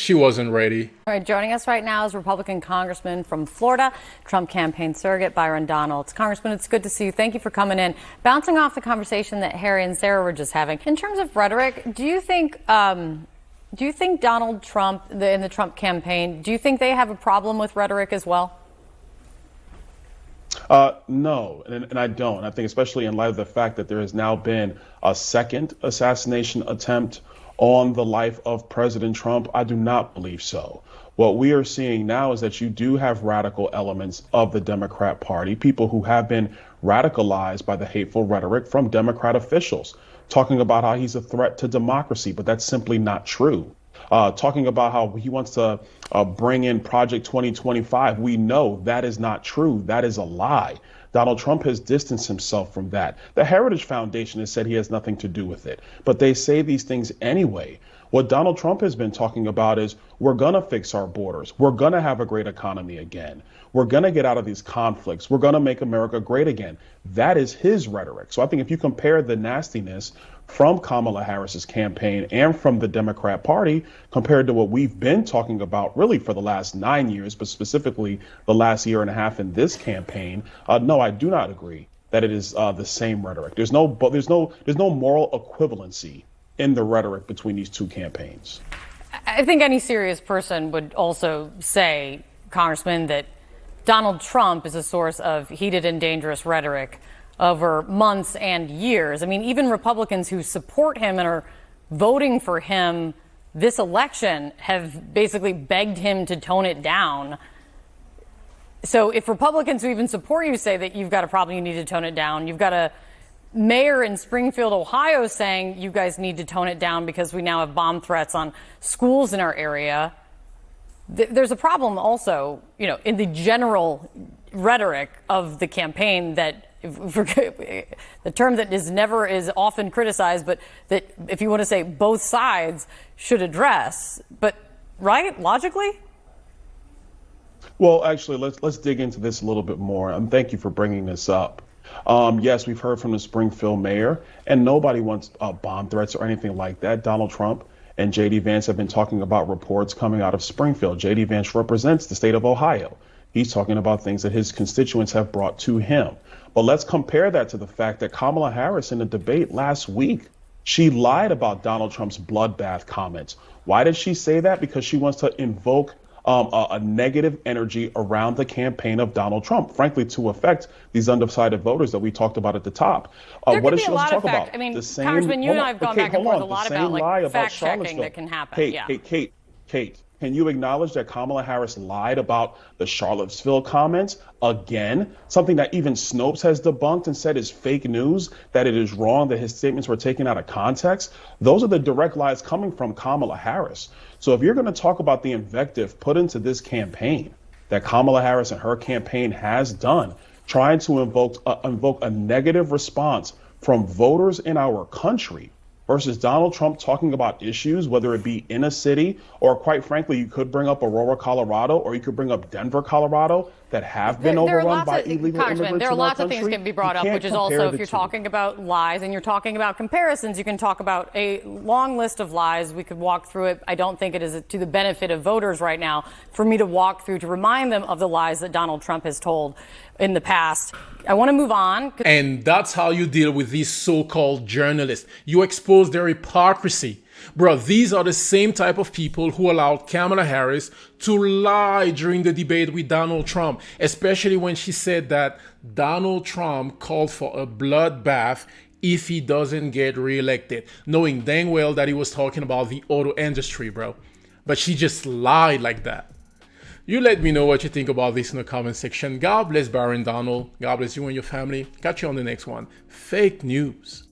she wasn't ready. All right, joining us right now is Republican Congressman from Florida, Trump campaign surrogate Byron Donalds. Congressman, it's good to see you. Thank you for coming in. Bouncing off the conversation that Harry and Sarah were just having, in terms of rhetoric, do you think Donald Trump and the Trump campaign, do you think they have a problem with rhetoric as well? No, and I don't. I think especially in light of the fact that there has now been a second assassination attempt on the life of President Trump, I do not believe so. What we are seeing now is that you do have radical elements of the Democrat Party, people who have been radicalized by the hateful rhetoric from Democrat officials, talking about how he's a threat to democracy, but that's simply not true. Talking about how he wants to bring in Project 2025. We know that is not true. That is a lie. Donald Trump has distanced himself from that. The Heritage Foundation has said he has nothing to do with it, but they say these things anyway. What Donald Trump has been talking about is we're going to fix our borders. We're going to have a great economy again. We're going to get out of these conflicts. We're going to make America great again. That is his rhetoric. So I think if you compare the nastiness from Kamala Harris's campaign and from the Democrat Party compared to what we've been talking about really for the last 9 years, but specifically the last year and a half in this campaign, no, I do not agree that it is the same rhetoric. There's no moral equivalency in the rhetoric between these two campaigns. I think any serious person would also say, Congressman, that Donald Trump is a source of heated and dangerous rhetoric over months and years. I mean, even Republicans who support him and are voting for him this election have basically begged him to tone it down. So if Republicans who even support you say that you've got a problem, you need to tone it down, you've got a mayor in Springfield, Ohio saying you guys need to tone it down because we now have bomb threats on schools in our area. There's a problem also, in the general rhetoric of the campaign that the term that is often criticized, but that if you want to say both sides should address, but right, logically? Well, actually, let's dig into this a little bit more. And thank you for bringing this up. Yes, we've heard from the Springfield mayor, and nobody wants bomb threats or anything like that. Donald Trump and J.D. Vance have been talking about reports coming out of Springfield. J.D. Vance represents the state of Ohio. He's talking about things that his constituents have brought to him. But let's compare that to the fact that Kamala Harris in a debate last week, she lied about Donald Trump's bloodbath comments. Why did she say that? Because she wants to invoke a negative energy around the campaign of Donald Trump, frankly, to affect these undecided voters that we talked about at the top. What does she want to talk about? I mean, Congressman, you and I have gone back and forth a lot about fact checking that can happen. Kate, can you acknowledge that Kamala Harris lied about the Charlottesville comments again? Something that even Snopes has debunked and said is fake news, that it is wrong, that his statements were taken out of context. Those are the direct lies coming from Kamala Harris. So if you're going to talk about the invective put into this campaign that Kamala Harris and her campaign has done, trying to invoke a negative response from voters in our country, versus Donald Trump talking about issues, whether it be in a city or, quite frankly, you could bring up Aurora, Colorado, or you could bring up Denver, Colorado, that have been overrun by illegal immigrants. There are lots of things that can be brought up, which is also, if you're talking about lies and you're talking about comparisons, you can talk about a long list of lies. We could walk through it. I don't think it is to the benefit of voters right now for me to walk through to remind them of the lies that Donald Trump has told in the past. I want to move on. And that's how you deal with these so-called journalists. You expose their hypocrisy. Bro, these are the same type of people who allowed Kamala Harris to lie during the debate with Donald Trump, especially when she said that Donald Trump called for a bloodbath if he doesn't get reelected, knowing dang well that he was talking about the auto industry, bro. But she just lied like that. You let me know what you think about this in the comment section. God bless Byron Donald. God bless you and your family. Catch you on the next one. Fake news.